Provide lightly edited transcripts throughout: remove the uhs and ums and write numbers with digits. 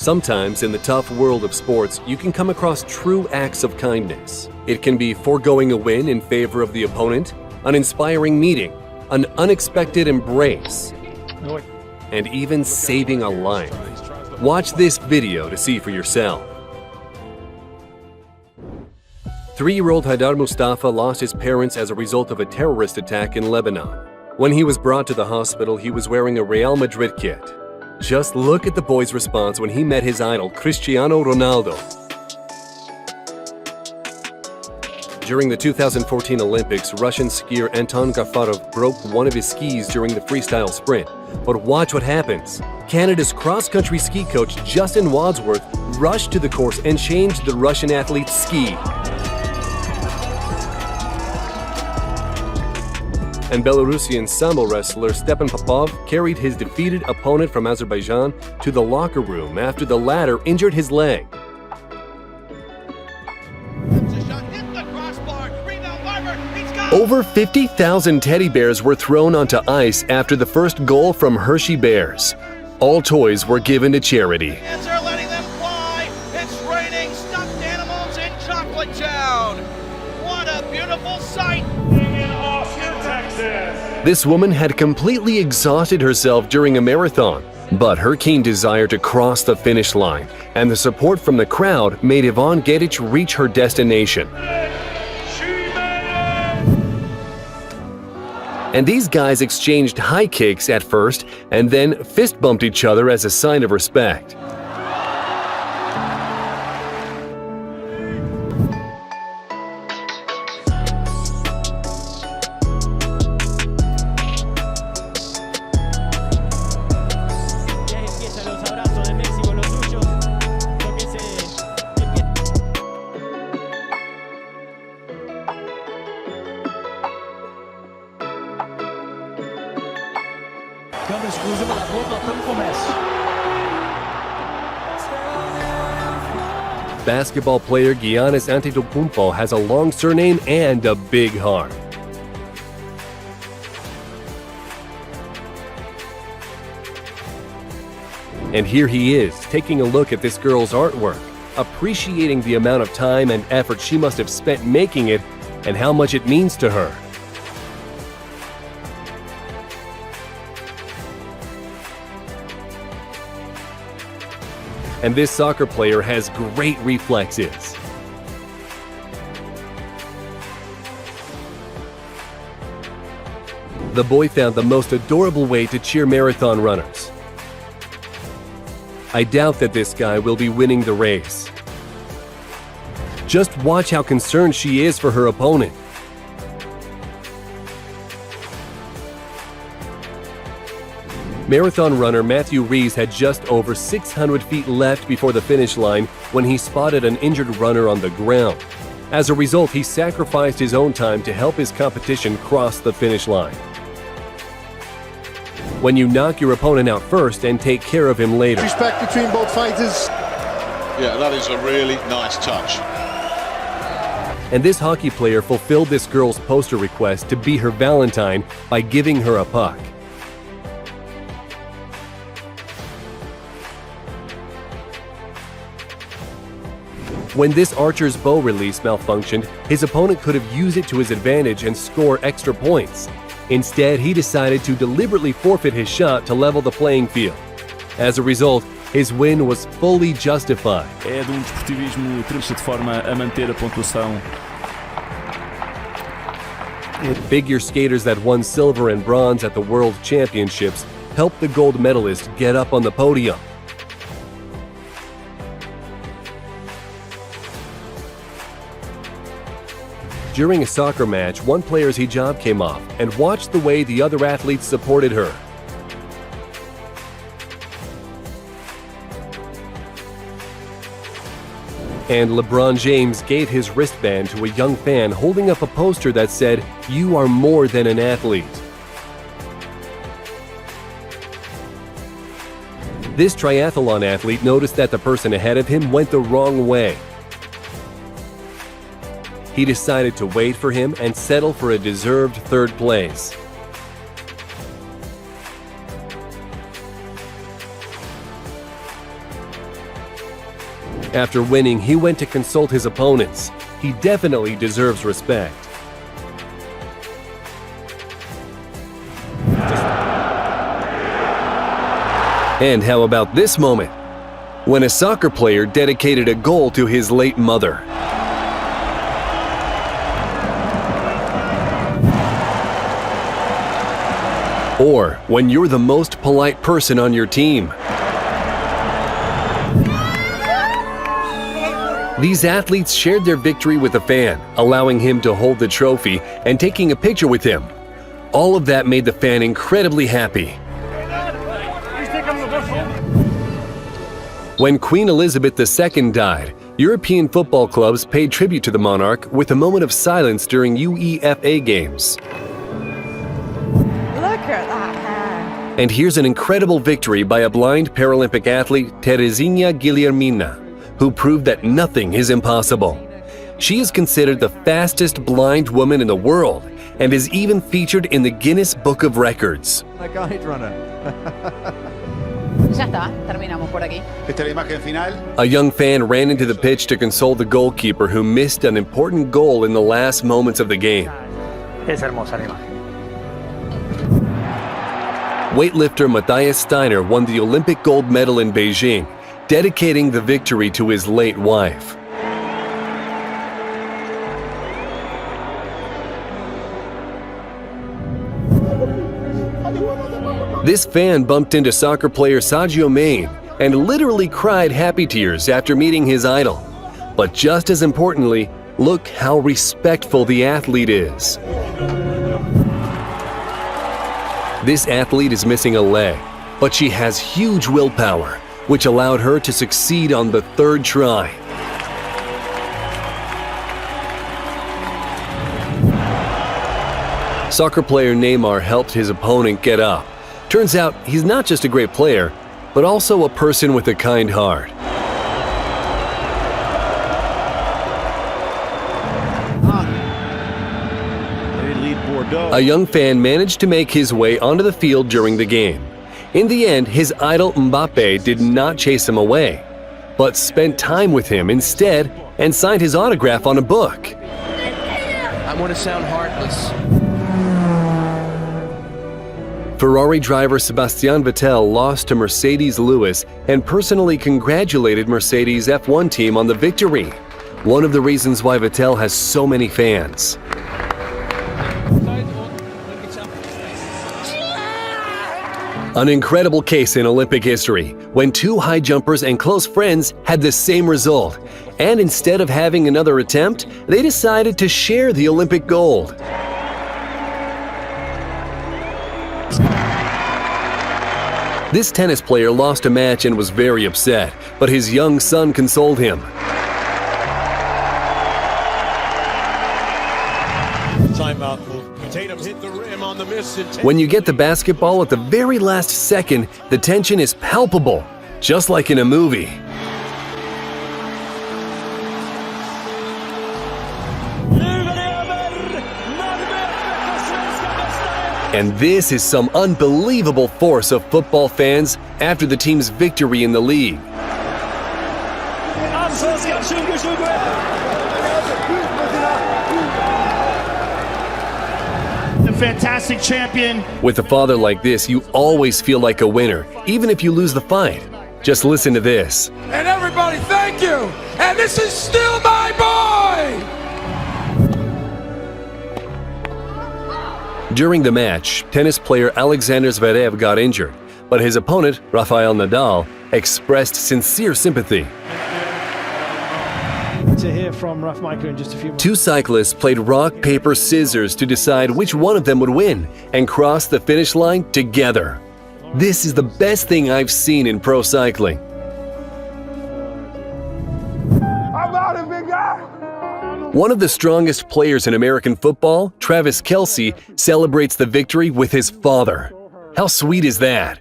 Sometimes in the tough world of sports, you can come across true acts of kindness. It can be foregoing a win in favor of the opponent, an inspiring meeting, an unexpected embrace, and even saving a life. Watch this video to see for yourself. 3-year-old Haidar Mustafa lost his parents as a result of a terrorist attack in Lebanon. When he was brought to the hospital, he was wearing a Real Madrid kit. Just look at the boy's response when he met his idol, Cristiano Ronaldo. During the 2014 Olympics, Russian skier Anton Gafarov broke one of his skis during the freestyle sprint. But watch what happens. Canada's cross-country ski coach Justin Wadsworth rushed to the course and changed the Russian athlete's ski. And Belarusian sambo wrestler Stepan Popov carried his defeated opponent from Azerbaijan to the locker room after the latter injured his leg. Over 50,000 teddy bears were thrown onto ice after the first goal from Hershey Bears. All toys were given to charity. Fans are letting them fly. It's raining stuffed animals in Chocolate Town. What a beautiful sight. This woman had completely exhausted herself during a marathon, but her keen desire to cross the finish line and the support from the crowd made Yvonne Gedich reach her destination. And these guys exchanged high kicks at first and then fist bumped each other as a sign of respect. Câmera exclusiva da Globo, Platão Comércio. Basketball player Giannis Antetokounmpo has a long surname and a big heart. And here he is, taking a look at this girl's artwork, appreciating the amount of time and effort she must have spent making it and how much it means to her. And this soccer player has great reflexes. The boy found the most adorable way to cheer marathon runners. I doubt that this guy will be winning the race. Just watch how concerned she is for her opponent. Marathon runner Matthew Rees had just over 600 feet left before the finish line when he spotted an injured runner on the ground. As a result, he sacrificed his own time to help his competition cross the finish line. When you knock your opponent out first and take care of him later. Respect between both fighters. Yeah, that is a really nice touch. And this hockey player fulfilled this girl's poster request to be her Valentine by giving her a puck. When this archer's bow release malfunctioned, his opponent could have used it to his advantage and score extra points. Instead, he decided to deliberately forfeit his shot to level the playing field. As a result, his win was fully justified. É de desportivismo triste de forma a manter a pontuação. Figure skaters that won silver and bronze at the World Championships helped the gold medalist get up on the podium. During a soccer match, one player's hijab came off, and watch the way the other athletes supported her. And LeBron James gave his wristband to a young fan holding up a poster that said, "You are more than an athlete." This triathlon athlete noticed that the person ahead of him went the wrong way. He decided to wait for him and settle for a deserved third place. After winning, he went to consult his opponents. He definitely deserves respect. And how about this moment? When a soccer player dedicated a goal to his late mother. Or when you're the most polite person on your team. These athletes shared their victory with a fan, allowing him to hold the trophy and taking a picture with him. All of that made the fan incredibly happy. When Queen Elizabeth II died, European football clubs paid tribute to the monarch with a moment of silence during UEFA games. Look at that hair. And here's an incredible victory by a blind Paralympic athlete, Teresina Guillermina, who proved that nothing is impossible. She is considered the fastest blind woman in the world and is even featured in the Guinness Book of Records. A guide runner. Ya está, terminamos por aquí. Esta es la imagen final. A young fan ran into the pitch to console the goalkeeper who missed an important goal in the last moments of the game. Es hermosa la imagen. Weightlifter Matthias Steiner won the Olympic gold medal in Beijing, dedicating the victory to his late wife. This fan bumped into soccer player Sadio Mane and literally cried happy tears after meeting his idol. But just as importantly, look how respectful the athlete is. This athlete is missing a leg, but she has huge willpower, which allowed her to succeed on the third try. Soccer player Neymar helped his opponent get up. Turns out he's not just a great player, but also a person with a kind heart. A young fan managed to make his way onto the field during the game. In the end, his idol Mbappe did not chase him away, but spent time with him instead and signed his autograph on a book. I want to sound heartless. Ferrari driver Sebastian Vettel lost to Mercedes Lewis and personally congratulated Mercedes F1 team on the victory. One of the reasons why Vettel has so many fans. An incredible case in Olympic history when two high jumpers and close friends had the same result. And instead of having another attempt, they decided to share the Olympic gold. This tennis player lost a match and was very upset, but his young son consoled him. Timeout. Tatum hit the rim on the miss. When you get the basketball at the very last second, the tension is palpable, just like in a movie. And this is some unbelievable force of football fans after the team's victory in the league. The fantastic champion. With a father like this, you always feel like a winner, even if you lose the fight. Just listen to this. And everybody, thank you. And this is still my boy. During the match, tennis player Alexander Zverev got injured, but his opponent, Rafael Nadal, expressed sincere sympathy. To hear from Raf Michael in just a few moments. Two cyclists played rock, paper, scissors to decide which one of them would win and cross the finish line together. This is the best thing I've seen in pro cycling. I'm out of big guy. One of the strongest players in American football, Travis Kelce, celebrates the victory with his father. How sweet is that?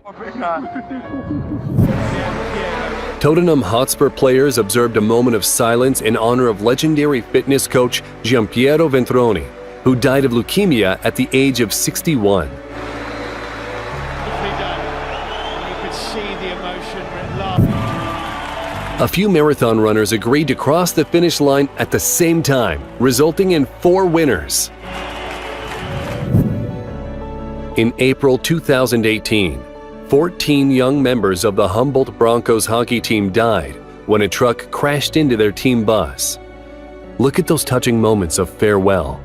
Tottenham Hotspur players observed a moment of silence in honor of legendary fitness coach Gianpiero Ventroni, who died of leukemia at the age of 61. A few marathon runners agreed to cross the finish line at the same time, resulting in 4 winners. In April 2018, 14 young members of the Humboldt Broncos hockey team died when a truck crashed into their team bus. Look at those touching moments of farewell.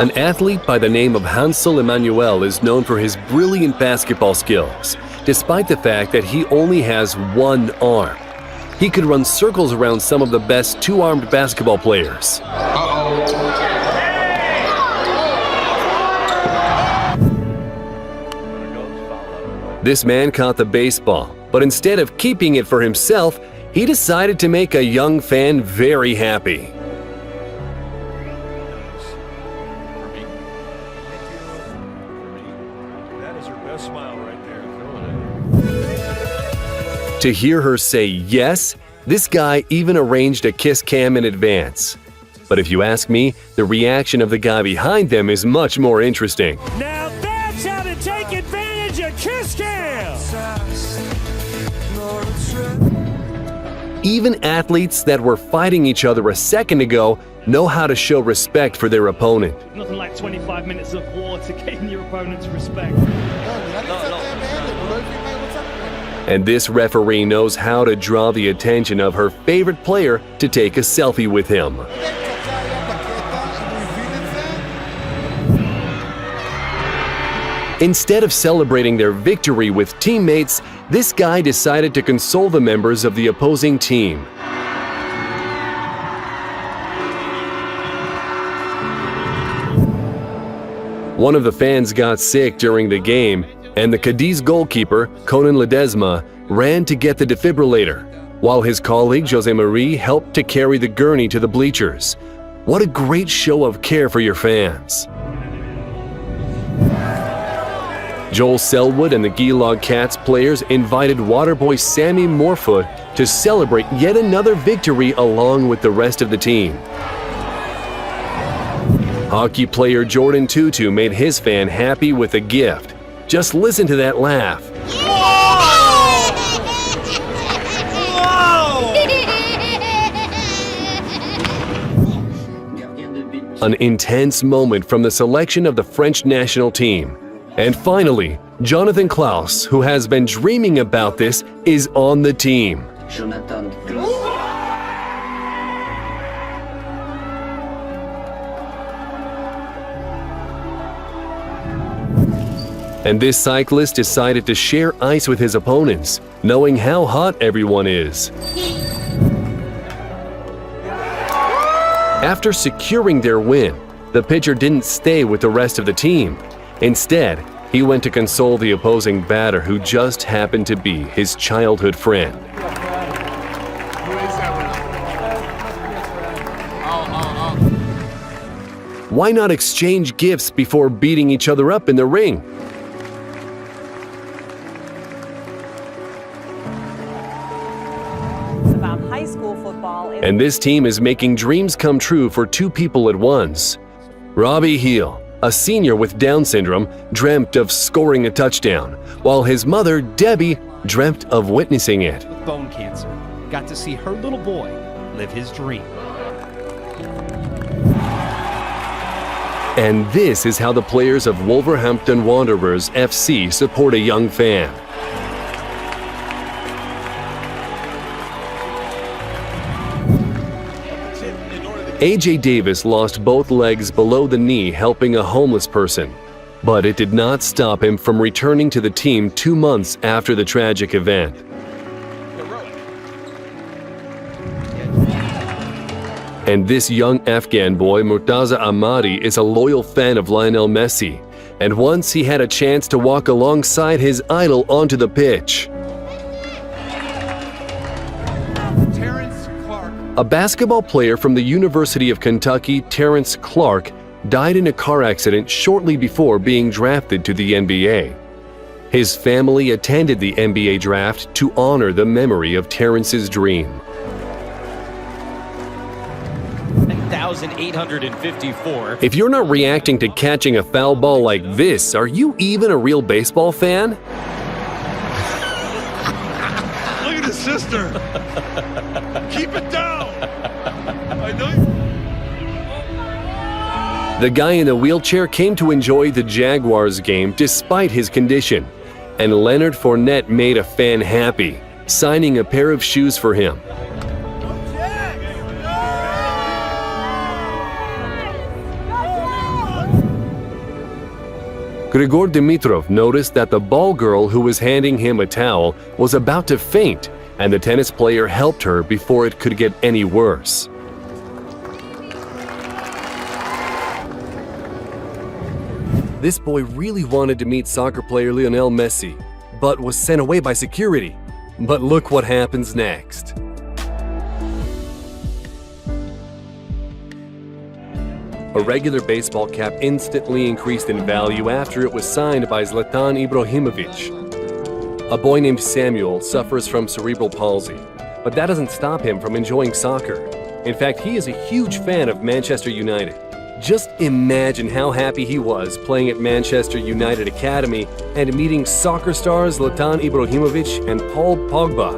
An athlete by the name of Hansel Emmanuel is known for his brilliant basketball skills, despite the fact that he only has one arm. He could run circles around some of the best two-armed basketball players. This man caught the baseball, but instead of keeping it for himself, he decided to make a young fan very happy. To hear her say yes, this guy even arranged a kiss cam in advance. But if you ask me, the reaction of the guy behind them is much more interesting. Now that's how to take advantage of kiss cam. Even athletes that were fighting each other a second ago know how to show respect for their opponent. Nothing like 25 minutes of war to gain your opponent's respect. And this referee knows how to draw the attention of her favorite player to take a selfie with him. Instead of celebrating their victory with teammates, this guy decided to console the members of the opposing team. One of the fans got sick during the game, and the Cadiz goalkeeper, Conan Ledesma, ran to get the defibrillator, while his colleague Jose Marie helped to carry the gurney to the bleachers. What a great show of care for your fans. Joel Selwood and the Geelong Cats players invited Waterboy Sammy Morfoot to celebrate yet another victory along with the rest of the team. Hockey player Jordan Tutu made his fan happy with a gift. Just listen to that laugh. An intense moment from the selection of the French national team. And finally, Jonathan Klaus, who has been dreaming about this, is on the team. And this cyclist decided to share ice with his opponents, knowing how hot everyone is. After securing their win, the pitcher didn't stay with the rest of the team. Instead, he went to console the opposing batter who just happened to be his childhood friend. Why not exchange gifts before beating each other up in the ring? About high school football. And this team is making dreams come true for two people at once. Robbie Heel, a senior with Down syndrome, dreamt of scoring a touchdown, while his mother, Debbie, dreamt of witnessing it. With bone cancer, got to see her little boy live his dream. And this is how the players of Wolverhampton Wanderers FC support a young fan. AJ Davis lost both legs below the knee helping a homeless person, but it did not stop him from returning to the team 2 months after the tragic event. And this young Afghan boy, Murtaza Ahmadi, is a loyal fan of Lionel Messi, and once he had a chance to walk alongside his idol onto the pitch. A basketball player from the University of Kentucky, Terrence Clark, died in a car accident shortly before being drafted to the NBA. His family attended the NBA draft to honor the memory of Terrence's dream. 1,854. If you're not reacting to catching a foul ball like this, are you even a real baseball fan? Look at his sister. Keep it down. I know you. The guy in the wheelchair came to enjoy the Jaguars game despite his condition, and Leonard Fournette made a fan happy, signing a pair of shoes for him. Grigor Dimitrov noticed that the ball girl who was handing him a towel was about to faint, and the tennis player helped her before it could get any worse. This boy really wanted to meet soccer player Lionel Messi, but was sent away by security. But look what happens next. A regular baseball cap instantly increased in value after it was signed by Zlatan Ibrahimovic. A boy named Samuel suffers from cerebral palsy, but that doesn't stop him from enjoying soccer. In fact, he is a huge fan of Manchester United. Just imagine how happy he was playing at Manchester United Academy and meeting soccer stars Zlatan Ibrahimovic and Paul Pogba.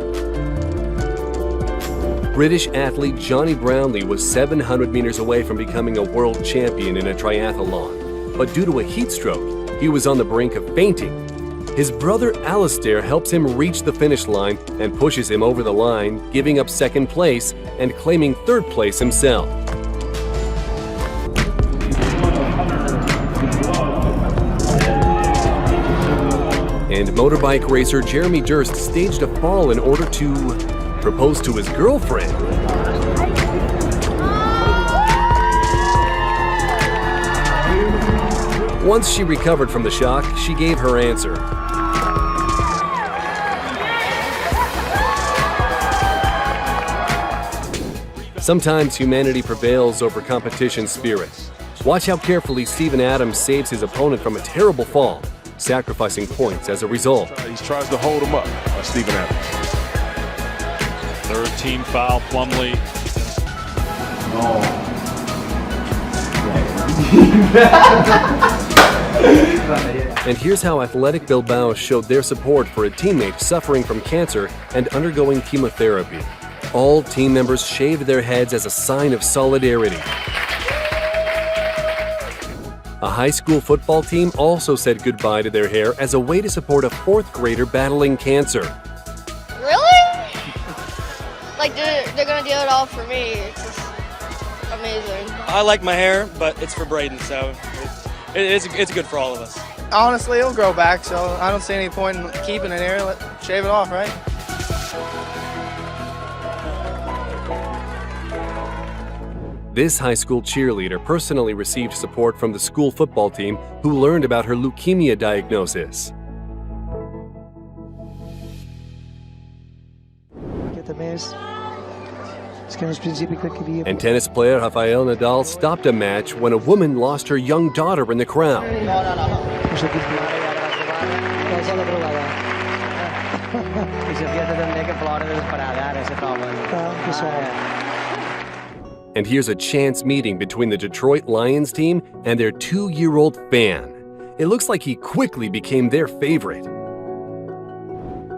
British athlete Johnny Brownlee was 700 meters away from becoming a world champion in a triathlon, but due to a heat stroke, he was on the brink of fainting. His brother Alistair helps him reach the finish line and pushes him over the line, giving up second place and claiming third place himself. And motorbike racer Jeremy Durst staged a fall in order to propose to his girlfriend. Once she recovered from the shock, she gave her answer. Sometimes humanity prevails over competition spirit. Watch how carefully Steven Adams saves his opponent from a terrible fall, sacrificing points as a result. He tries to hold him up, Steven Adams. Third team foul, Plumlee. And here's how Athletic Bilbao showed their support for a teammate suffering from cancer and undergoing chemotherapy. All team members shaved their heads as a sign of solidarity. A high school football team also said goodbye to their hair as a way to support a fourth grader battling cancer. Really? Like they're gonna do it all for me. It's just amazing. I like my hair, but it's for Braden, so it's good for all of us. Honestly, it'll grow back, so I don't see any point in keeping it here. Shave it off, right? This high school cheerleader personally received support from the school football team who learned about her leukemia diagnosis. And tennis player Rafael Nadal stopped a match when a woman lost her young daughter in the crowd. And here's a chance meeting between the Detroit Lions team and their 2-year-old fan. It looks like he quickly became their favorite.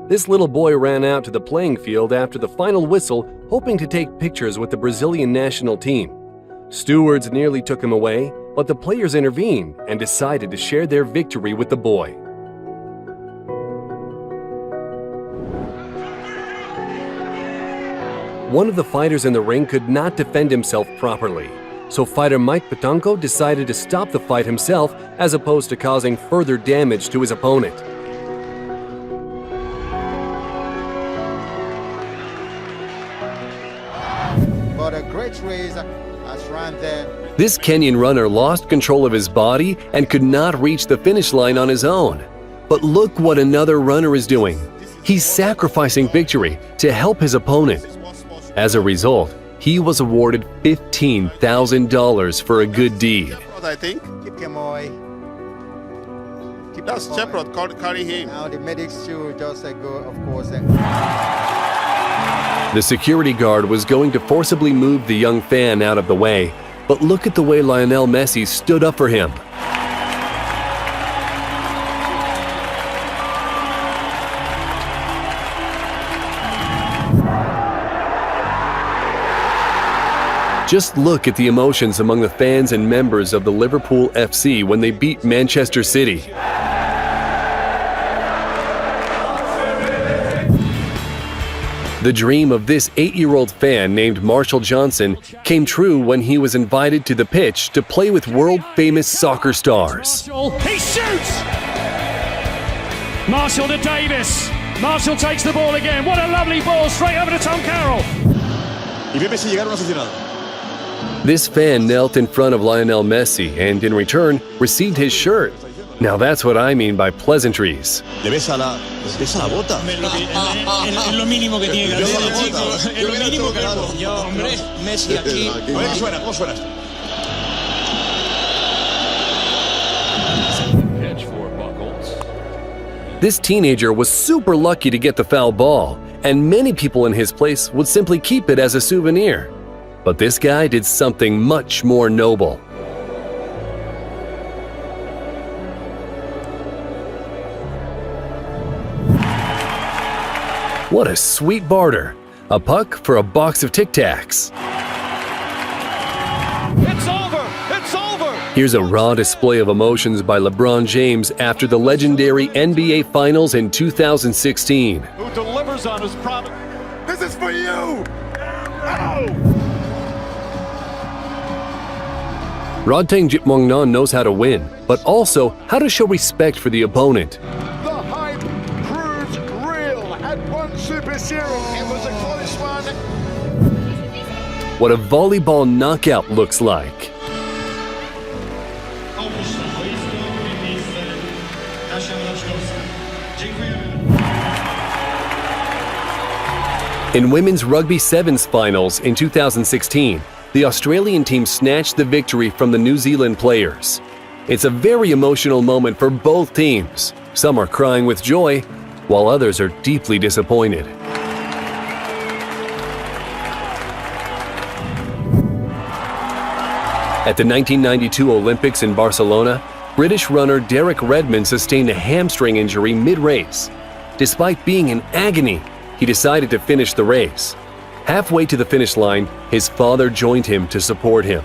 This little boy ran out to the playing field after the final whistle, hoping to take pictures with the Brazilian national team. Stewards nearly took him away, but the players intervened and decided to share their victory with the boy. One of the fighters in the ring could not defend himself properly, so fighter Mike Petanco decided to stop the fight himself as opposed to causing further damage to his opponent. But a great race has run there. This Kenyan runner lost control of his body and could not reach the finish line on his own. But look what another runner is doing. He's sacrificing victory to help his opponent. As a result, he was awarded $15,000 for a good deed. I think. That's Shepherd, carry him. Now the medics too just go, of course. The security guard was going to forcibly move the young fan out of the way, but look at the way Lionel Messi stood up for him. Just look at the emotions among the fans and members of the Liverpool FC when they beat Manchester City. The dream of this 8-year-old fan named Marshall Johnson came true when he was invited to the pitch to play with world-famous soccer stars. He shoots! Marshall to Davis. Marshall takes the ball again. What a lovely ball, straight over to Tom Carroll. This fan knelt in front of Lionel Messi and, in return, received his shirt. Now that's what I mean by pleasantries. ¿Le besa la bota? Es lo mínimo que tiene que hacer, chico. Es lo mínimo que hago. Yo, hombre, Messi aquí. ¿Cómo suena? Pitch for Buckles. This teenager was super lucky to get the foul ball, and many people in his place would simply keep it as a souvenir. But this guy did something much more noble. What a sweet barter. A puck for a box of Tic Tacs. It's over! It's over! Here's a raw display of emotions by LeBron James after the legendary NBA Finals in 2016. Who delivers on his promise? This is for you! Rodtang Jitmongnon knows how to win, but also how to show respect for the opponent. The hype proves real at one Super Series. It was a close one. What a volleyball knockout looks like. In women's Rugby Sevens finals in 2016, the Australian team snatched the victory from the New Zealand players. It's a very emotional moment for both teams. Some are crying with joy, while others are deeply disappointed. At the 1992 Olympics in Barcelona, British runner Derek Redmond sustained a hamstring injury mid-race. Despite being in agony, he decided to finish the race. Halfway to the finish line, his father joined him to support him.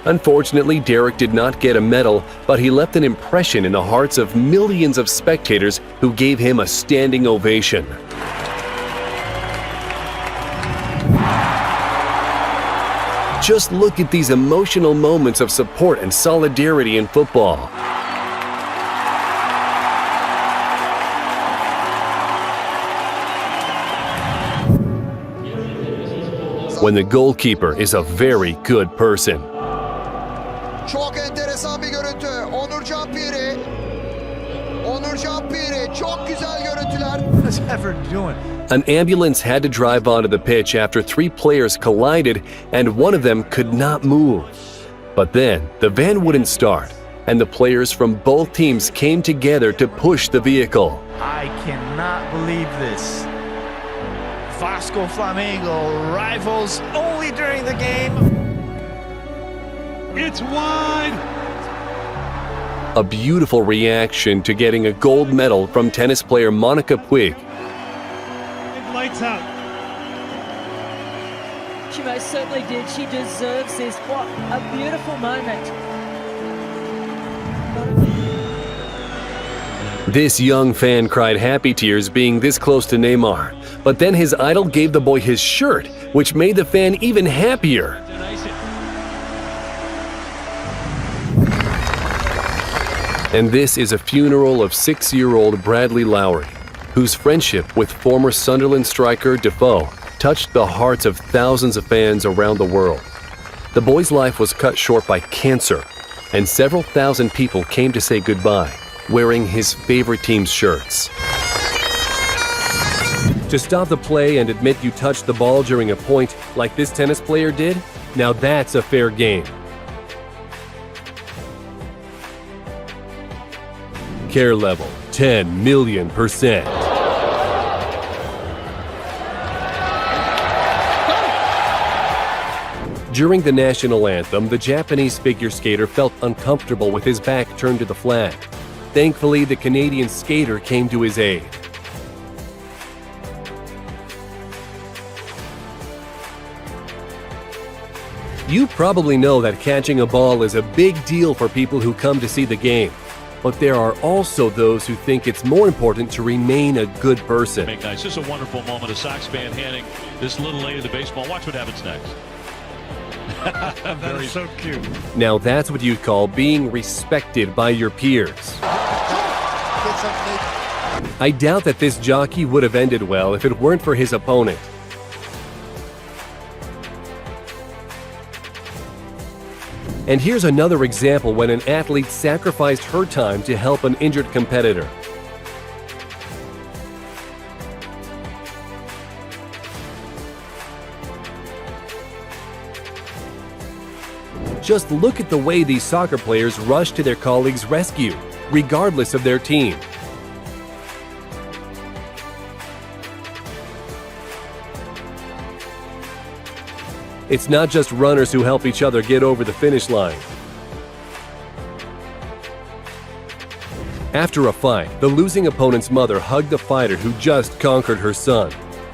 Unfortunately, Derek did not get a medal, but he left an impression in the hearts of millions of spectators who gave him a standing ovation. Just look at these emotional moments of support and solidarity in football. When the goalkeeper is a very good person. Çok enteresan bir görüntü. Onurcan Piri. Onurcan Piri. Çok güzel görüntüler. What's Everett doing? An ambulance had to drive onto the pitch after 3 players collided and one of them could not move. But then, the van wouldn't start, and the players from both teams came together to push the vehicle. I cannot believe this. Vasco Flamengo rivals only during the game. It's wide. A beautiful reaction to getting a gold medal from tennis player Monica Puig. Lights out. She most certainly did. She deserves this. What a beautiful moment. This young fan cried happy tears being this close to Neymar, but then his idol gave the boy his shirt, which made the fan even happier. And this is a funeral of 6-year-old Bradley Lowry, whose friendship with former Sunderland striker Defoe touched the hearts of thousands of fans around the world. The boy's life was cut short by cancer, and several thousand people came to say goodbye, wearing his favorite team's shirts. To stop the play and admit you touched the ball during a point like this tennis player did, now that's a fair game. Care level 10 million%. During the national anthem, the Japanese figure skater felt uncomfortable with his back turned to the flag. Thankfully, the Canadian skater came to his aid. You probably know that catching a ball is a big deal for people who come to see the game. But there are also those who think it's more important to remain a good person. Nice. This is a wonderful moment. A Sox fan handing this little lady the baseball. Watch what happens next. That is so cute. Now that's what you'd call being respected by your peers. I doubt that this jockey would have ended well if it weren't for his opponent. And here's another example when an athlete sacrificed her time to help an injured competitor. Just look at the way these soccer players rush to their colleagues' rescue, regardless of their team. It's not just runners who help each other get over the finish line. After a fight, the losing opponent's mother hugged the fighter who just conquered her son.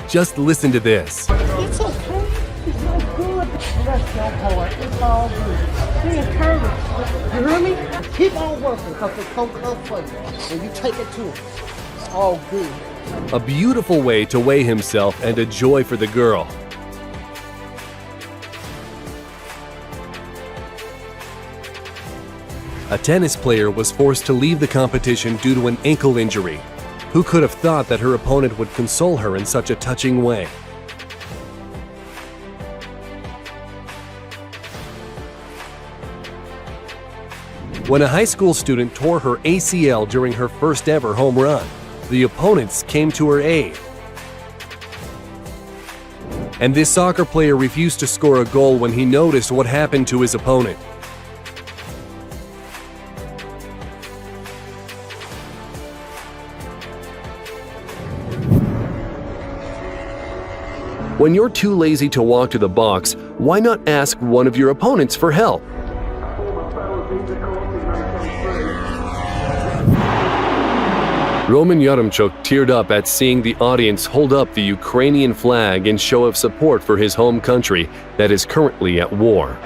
Just listen to this. It's okay. It's all good. That's your part. It's all good. Be encouraged. You hear me? Keep on working because the coach comes for you. And you take it to him. It's all good. A beautiful way to weigh himself and a joy for the girl. A tennis player was forced to leave the competition due to an ankle injury. Who could have thought that her opponent would console her in such a touching way? When a high school student tore her ACL during her first ever home run, the opponents came to her aid. And this soccer player refused to score a goal when he noticed what happened to his opponent. When you're too lazy to walk to the box, why not ask one of your opponents for help? Roman Yaremchuk teared up at seeing the audience hold up the Ukrainian flag in show of support for his home country that is currently at war.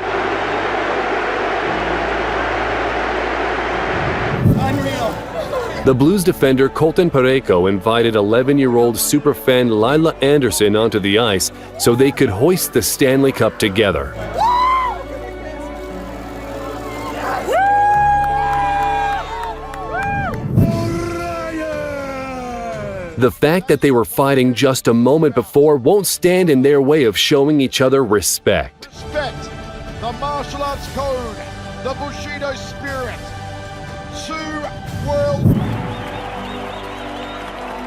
The Blues defender Colton Parayko invited 11-year-old superfan Lila Anderson onto the ice so they could hoist the Stanley Cup together. The fact that they were fighting just a moment before won't stand in their way of showing each other respect. Respect the martial arts code, the Bushido spirit. World.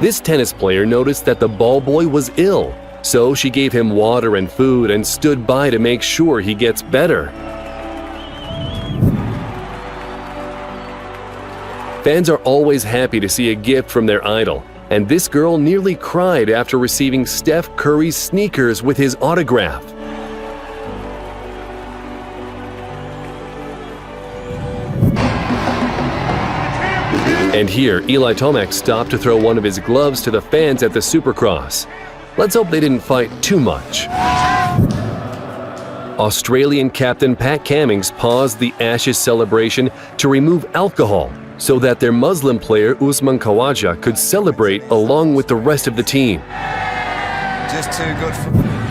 This tennis player noticed that the ball boy was ill, so she gave him water and food and stood by to make sure he gets better. Fans are always happy to see a gift from their idol, and this girl nearly cried after receiving Steph Curry's sneakers with his autograph. And here, Eli Tomac stopped to throw one of his gloves to the fans at the Supercross. Let's hope they didn't fight too much. Australian captain Pat Cummings paused the Ashes celebration to remove alcohol so that their Muslim player Usman Khawaja could celebrate along with the rest of the team. Just too good for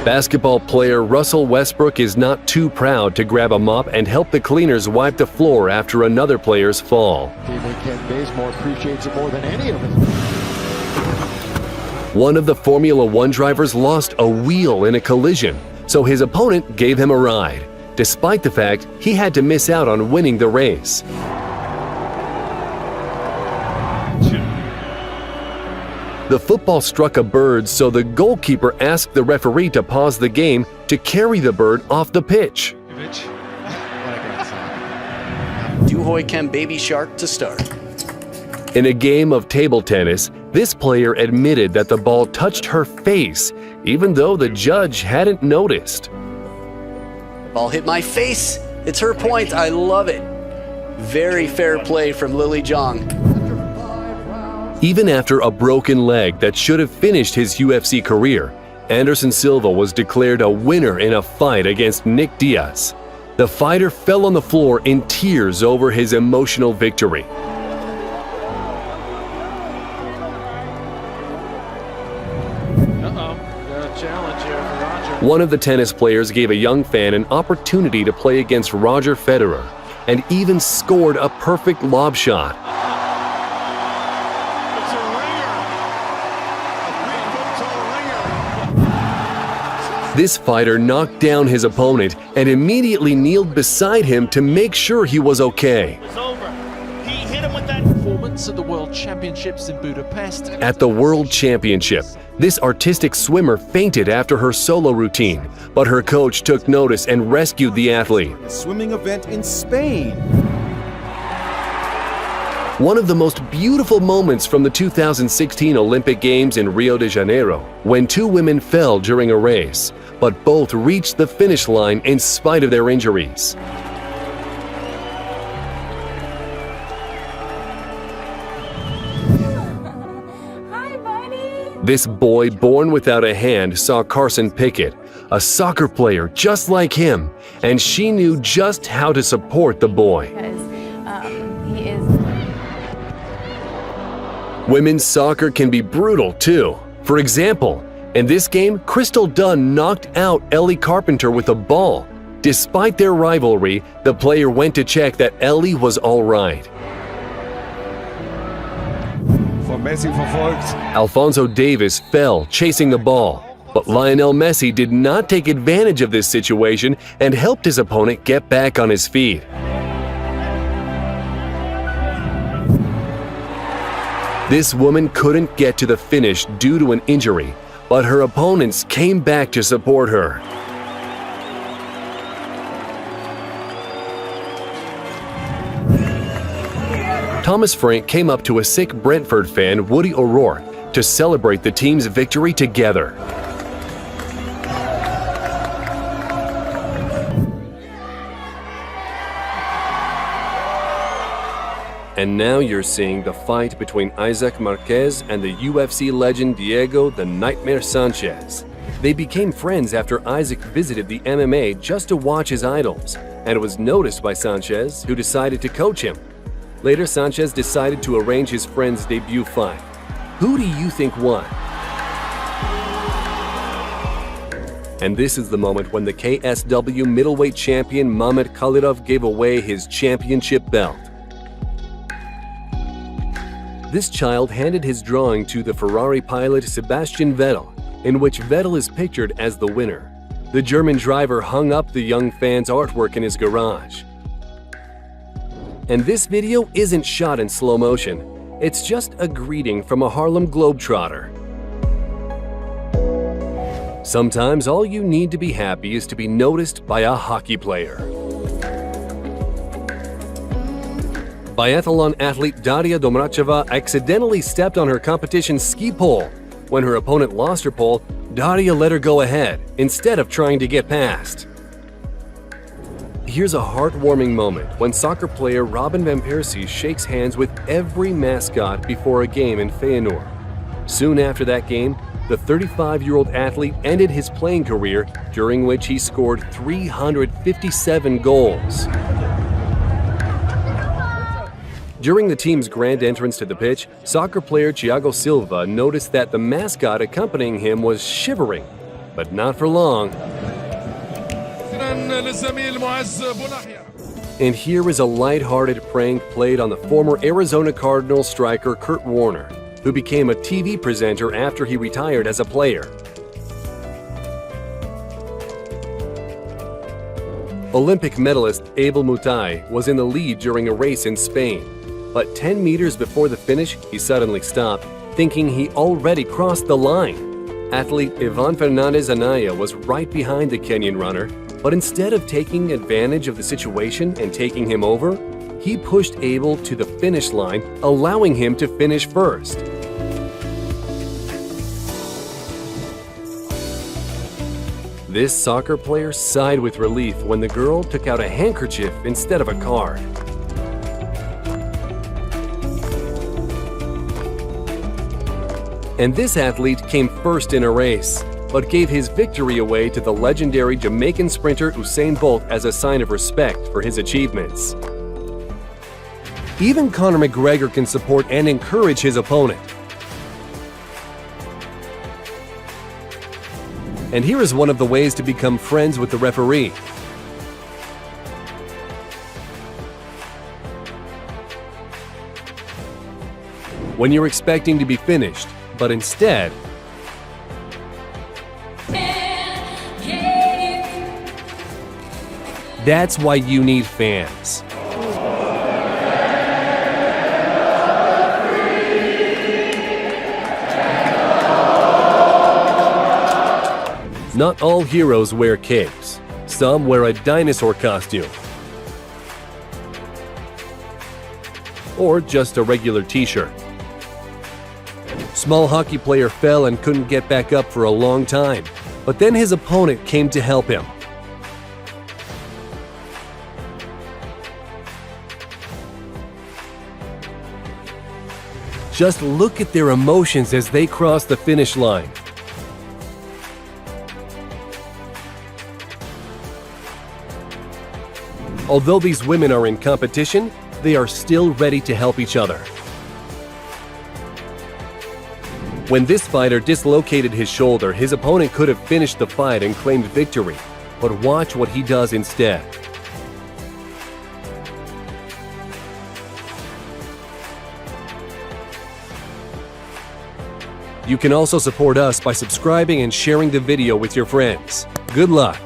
Basketball player Russell Westbrook is not too proud to grab a mop and help the cleaners wipe the floor after another player's fall. Ken Bazemore appreciates it more than any of us. One of the Formula One drivers lost a wheel in a collision, so his opponent gave him a ride, despite the fact he had to miss out on winning the race. The football struck a bird, so the goalkeeper asked the referee to pause the game to carry the bird off the pitch. Do Suhoi Kem Baby Shark to start. In a game of table tennis, this player admitted that the ball touched her face, even though the judge hadn't noticed. Ball hit my face. It's her point. I love it. Very fair play from Lily Zhang. Even after a broken leg that should have finished his UFC career, Anderson Silva was declared a winner in a fight against Nick Diaz. The fighter fell on the floor in tears over his emotional victory. Challenge here for Roger. One of the tennis players gave a young fan an opportunity to play against Roger Federer and even scored a perfect lob shot. It's a ringer. A 3-foot tall ringer. This fighter knocked down his opponent and immediately kneeled beside him to make sure he was okay. It's over. He hit him with that performance at the World Championships in Budapest. At the World Championship, this artistic swimmer fainted after her solo routine, but her coach took notice and rescued the athlete. A swimming event in Spain. One of the most beautiful moments from the 2016 Olympic Games in Rio de Janeiro, when two women fell during a race, but both reached the finish line in spite of their injuries. This boy born without a hand saw Carson Pickett, a soccer player just like him, and she knew just how to support the boy. He is. Women's soccer can be brutal too. For example, in this game, Crystal Dunn knocked out Ellie Carpenter with a ball. Despite their rivalry, the player went to check that Ellie was all right. Messi verfolgt. Alphonso Davies fell chasing the ball, but Lionel Messi did not take advantage of this situation and helped his opponent get back on his feet. This woman couldn't get to the finish due to an injury, but her opponents came back to support her. Thomas Frank came up to a sick Brentford fan, Woody O'Rourke, to celebrate the team's victory together. And now you're seeing the fight between Isaac Marquez and the UFC legend Diego the Nightmare Sanchez. They became friends after Isaac visited the MMA just to watch his idols, and it was noticed by Sanchez, who decided to coach him. Later, Sanchez decided to arrange his friend's debut fight. Who do you think won? And this is the moment when the KSW middleweight champion Mamed Khalidov gave away his championship belt. This child handed his drawing to the Ferrari pilot Sebastian Vettel, in which Vettel is pictured as the winner. The German driver hung up the young fan's artwork in his garage. And this video isn't shot in slow motion. It's just a greeting from a Harlem Globetrotter. Sometimes all you need to be happy is to be noticed by a hockey player. Biathlon athlete Daria Domracheva accidentally stepped on her competition's ski pole. When her opponent lost her pole, Daria let her go ahead instead of trying to get past. Here's a heartwarming moment when soccer player Robin van Persie shakes hands with every mascot before a game in Feyenoord. Soon after that game, the 35-year-old athlete ended his playing career, during which he scored 357 goals. During the team's grand entrance to the pitch, soccer player Thiago Silva noticed that the mascot accompanying him was shivering, but not for long. And here is a lighthearted prank played on the former Arizona Cardinals striker Kurt Warner, who became a TV presenter after he retired as a player. Olympic medalist Abel Mutai was in the lead during a race in Spain, but 10 meters before the finish, he suddenly stopped, thinking he already crossed the line. Athlete Ivan Fernandez Anaya was right behind the Kenyan runner, but instead of taking advantage of the situation and taking him over, he pushed Abel to the finish line, allowing him to finish first. This soccer player sighed with relief when the girl took out a handkerchief instead of a card. And this athlete came first in a race, but gave his victory away to the legendary Jamaican sprinter Usain Bolt as a sign of respect for his achievements. Even Conor McGregor can support and encourage his opponent. And here is one of the ways to become friends with the referee. When you're expecting to be finished, but instead, that's why you need fans. Not all heroes wear capes. Some wear a dinosaur costume. Or just a regular t-shirt. Small hockey player fell and couldn't get back up for a long time, but then his opponent came to help him. Just look at their emotions as they cross the finish line. Although these women are in competition, they are still ready to help each other. When this fighter dislocated his shoulder, his opponent could have finished the fight and claimed victory, but watch what he does instead. You can also support us by subscribing and sharing the video with your friends. Good luck!